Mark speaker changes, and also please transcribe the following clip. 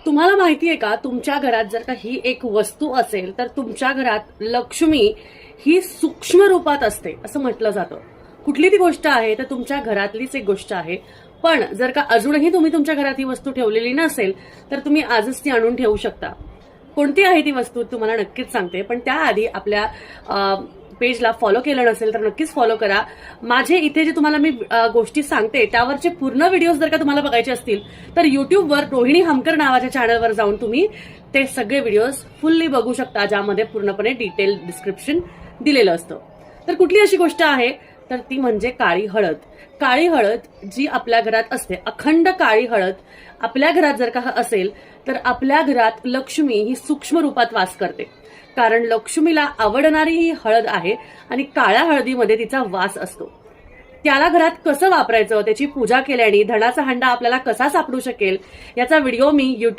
Speaker 1: तुम्हाला माहिती आहे का, तुमच्या घरात जर का ही एक वस्तू असेल तर तुमच्या घरात लक्ष्मी ही सूक्ष्म रूपात असते असं म्हटलं जातं. कुठली ती गोष्ट आहे तर तुमच्या घरातलीच एक गोष्ट आहे. पण जर का अजूनही तुम्ही तुमच्या घरात ही वस्तू ठेवलेली नसेल तर तुम्ही आजच ती आणून ठेवू शकता. कोणती आहे ती वस्तू तुम्हाला नक्कीच सांगते, पण त्याआधी आपल्या पेजला फॉलो केलं नसेल तर नक्कीच फॉलो करा. माझे इथे जे तुम्हाला मी गोष्टी सांगते त्यावरचे पूर्ण व्हिडिओज जर का तुम्हाला बघायचे असतील तर युट्यूबवर रोहिणी हमकर नावाच्या चॅनलवर जाऊन तुम्ही ते सगळे व्हिडिओज फुल्ली बघू शकता, ज्यामध्ये पूर्णपणे डिटेल डिस्क्रिप्शन दिलेलं असतं. तर कुठली अशी गोष्ट आहे तर ती म्हणजे काळी हळद. काळी हळद जी आपल्या घरात असते, अखंड काळी हळद आपल्या घरात जर का असेल तर आपल्या घरात लक्ष्मी ही सूक्ष्म रूपात वास करते. कारण लक्ष्मीला आवडणारी ही हळद आहे आणि काळ्या हळदीमध्ये तिचा वास असतो. त्याला घरात कसं वापरायचं, त्याची पूजा केल्याने धनाचा हंडा आपल्याला कसा सापडू शकेल याचा व्हिडिओ मी